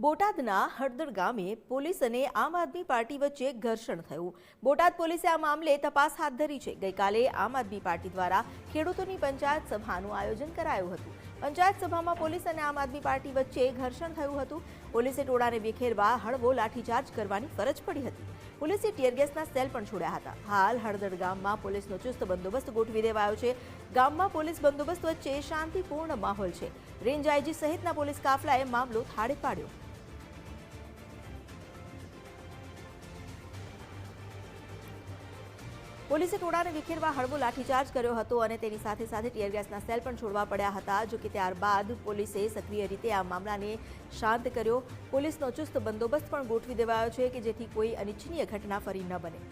બોટાદના હળદર ગામે પોલીસ અને આમ આદમી પાર્ટી વચ્ચે ઘર્ષણ થયું। બોટાદ પોલીસે આ મામલે તપાસ હાથ ધરી છે। ગઈકાલે આમ આદમી પાર્ટી દ્વારા ખેડૂતોની પંચાયત સભાનું આયોજન કરાયું હતું। પંચાયત સભામાં પોલીસ અને આમ આદમી પાર્ટી વચ્ચે ઘર્ષણ થયું હતું। પોલીસે ટોળાને વિખેરવા હળવો લાઠીચાર્જ કરવાની ફરજ પડી હતી। પોલીસે ટીયર ગેસના સેલ પણ છોડ્યા હતા। હાલ હળદર ગામમાં પોલીસનો ચુસ્ત બંદોબસ્ત ગોઠવી દેવાયો છે। ગામમાં પોલીસ બંદોબસ્ત વચ્ચે શાંતિપૂર્ણ માહોલ છે। રેન્જ આઈજી સહિતના પોલીસ કાફલાએ મામલો થાળે પાડ્યો। પોલીસે ટોળાને વિખેરવા હળવો લાઠીચાર્જ કર્યો હતો અને તેની સાથે સાથે ટીયર ગેસના સેલ પણ છોડવા પડ્યા હતા। જો કે ત્યારબાદ પોલીસે સક્રિય રીતે આ મામલાને શાંત કર્યો। પોલીસનો ચુસ્ત બંદોબસ્ત પણ ગોઠવી દેવાયો છે કે જેથી કોઈ અનિચ્છનીય ઘટના ફરી ન બને।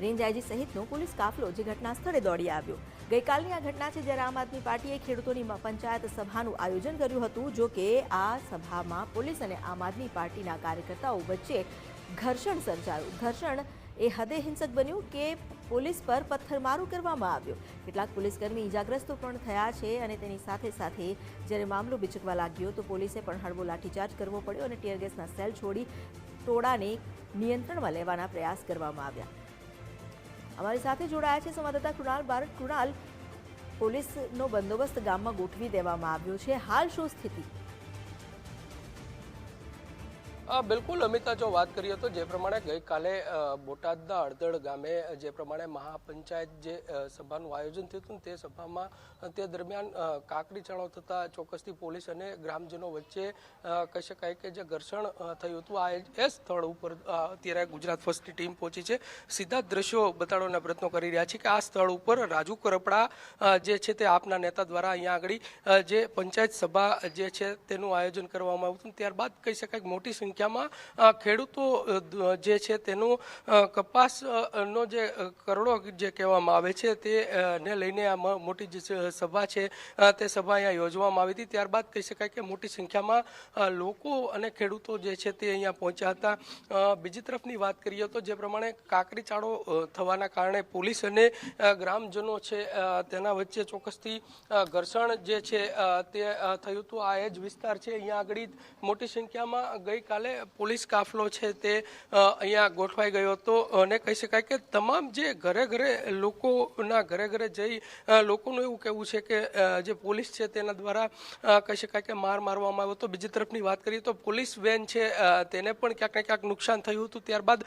રેન્જ આઈજી સહિતનો પોલીસ કાફલો જે ઘટના સ્થળે દોડી આવ્યો। ગઈકાલની આ ઘટના છે જ્યારે આમ આદમી પાર્ટીએ ખેડૂતોની પંચાયત સભાનું આયોજન કર્યું હતું। જો કે આ સભામાં પોલીસ અને આમ આદમી પાર્ટીના કાર્યકર્તાઓ વચ્ચે ઘર્ષણ સર્જાયું। ઘર્ષણ એ હદે હિંસક બન્યું કે પોલીસ પર પથ્થરમારો કરવામાં આવ્યો। કેટલાક પોલીસકર્મી ઇજાગ્રસ્તો પણ થયા છે અને તેની સાથે સાથે જ્યારે મામલો બિચકવા લાગ્યો તો પોલીસે પણ હળવો લાઠીચાર્જ કરવો પડ્યો અને ટીયર ગેસના સેલ છોડી ટોળાને નિયંત્રણમાં લેવાના પ્રયાસ કરવામાં આવ્યા। हमारी साथे जोड़ाया है संवाददाता कृणाल बारड। कृणाल, पोलीसनो बंदोबस्त गाममां गोठवी देवामां आव्यो छे, हाल शुं स्थिति? बिल्कुल अमिता, जो बात करिए तो जे प्रमाणे गई काले बोटादना हळदर गामे जे प्रमाणे महापंचायत जे सभाનું आयोजन થયું હતું તે સભામાં તે દરમિયાન કાકડી ચાળો થતા ચોક્કસથી પોલીસ અને ગ્રામજનો વચ્ચે કહી શકાય કે જે ઘર્ષણ થયું હતું। આ એ સ્થળ ઉપર અત્યારે ગુજરાત ફર્સ્ટની ટીમ પહોંચી છે। સીધા દ્રશ્યો બતાડવાના પ્રયત્નો કરી રહ્યા છે કે આ સ્થળ ઉપર રાજુ કરપડા જે છે તે આપના નેતા દ્વારા અહીંયા આગળ જે પંચાયત સભા જે છે તેનું આયોજન કરવામાં આવ્યું હતું। ત્યારબાદ કહી શકાય કે મોટી સંખ્યા ખેડૂતો જે છે તેનું કપાસનો જે કરોડો જે કહેવામાં આવે છે તેને લઈને આ મોટી જે સભા છે તે સભા અહીંયા યોજવામાં આવી હતી। ત્યારબાદ કહી શકાય કે મોટી સંખ્યામાં લોકો અને ખેડૂતો જે છે તે અહીંયા પહોંચ્યા હતા। બીજી તરફની વાત કરીએ તો જે પ્રમાણે કાકરી ચાળો થવાના કારણે પોલીસ અને ગ્રામજનો છે તેના વચ્ચે ચોક્કસથી ઘર્ષણ જે છે તે થયું હતું। આ એ જ વિસ્તાર છે। અહીંયા આગળ મોટી સંખ્યામાં ગઈકાલે પોલીસ કાફલો છે તે અહીંયા ગોઠવાઈ ગયો હતો અને કહી શકાય કે તમામ જે ઘરે ઘરે લોકોના ઘરે ઘરે જઈ લોકોનું એવું કહેવું છે કે જે પોલીસ છે તેના દ્વારા કહી શકાય કે માર મારવામાં આવ્યો હતો। બીજી તરફની વાત કરીએ તો પોલીસ વેન છે તેને પણ ક્યાંક ને ક્યાંક નુકસાન થયું હતું। ત્યારબાદ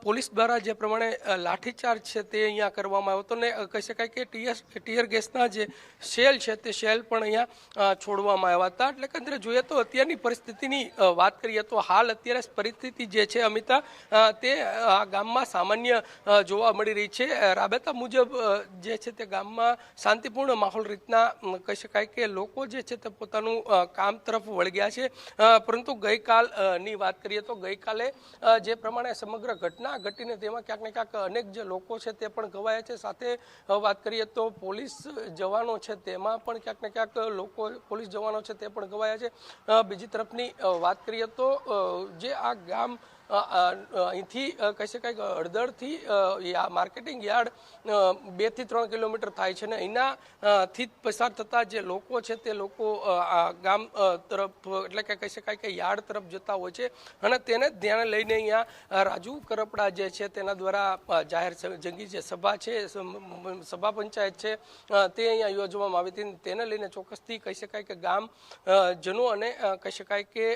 પોલીસ દ્વારા જે પ્રમાણે લાઠીચાર્જ છે તે અહીંયા કરવામાં આવ્યો હતો ને કહી શકાય કે ટીયર ગેસના જે સેલ છે તે સેલ પણ અહીંયા છોડવામાં આવ્યા હતા। એટલે કે અંદર જોઈએ તો અત્યારની પરિસ્થિતિની વાત કરીએ તો હાલ અત્યારે પરિસ્થિતિ જે છે અમિતા તે આ ગામમાં સામાન્ય જોવા મળી રહી છે। રાબેતા મુજબ જે છે તે ગામમાં શાંતિપૂર્ણ માહોલ રીતના કહી શકાય કે લોકો જે છે તે પોતાનું કામ તરફ વળગ્યા છે। પરંતુ ગઈકાલની વાત કરીએ તો ગઈકાલે જે પ્રમાણે સમગ્ર ઘટના ઘટીને તેમાં ક્યાંક ને ક્યાંક અનેક જે લોકો છે તે પણ ઘવાયા છે। સાથે વાત કરીએ તો પોલીસ જવાનો છે તેમાં પણ ક્યાંક ને ક્યાંક લોકો પોલીસ જવાનો છે તે પણ ઘવાયા છે। બીજી તરફની વાત કરીએ તો જે આ ગામ અહીંથી કહી શકાય કે હળદરથી માર્કેટિંગ યાર્ડ 2 થી 3 કિલોમીટર થાય છે ને અહીંનાથી પસાર થતા જે લોકો છે તે લોકો આ ગામ તરફ એટલે કે કહી શકાય કે યાર્ડ તરફ જતા હોય છે અને તેને ધ્યાને લઈને અહીંયા રાજુ કરપડા જે છે તેના દ્વારા જાહેર જંગી જે સભા છે સભા પંચાયત છે તે અહીંયા યોજવામાં આવી હતી। તેને લઈને ચોક્કસથી કહી શકાય કે ગામ જનો અને કહી શકાય કે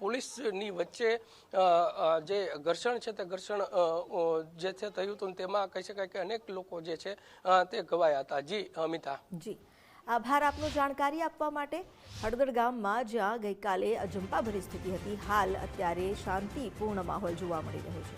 પોલીસની વચ્ચે જે ઘર્ષણ છે તે ઘર્ષણ જે છે થયું હતું તેમાં કહી શકાય કે અનેક લોકો જે છે તે ઘવાયા હતા। જી અમિતા। જી, આભાર આપનો જાણકારી આપવા માટે। હળદર ગામમાં જ્યાં ગઈકાલે અજંપાભરી સ્થિતિ હતી, હાલ અત્યારે શાંતિપૂર્ણ માહોલ જોવા મળી રહ્યો છે।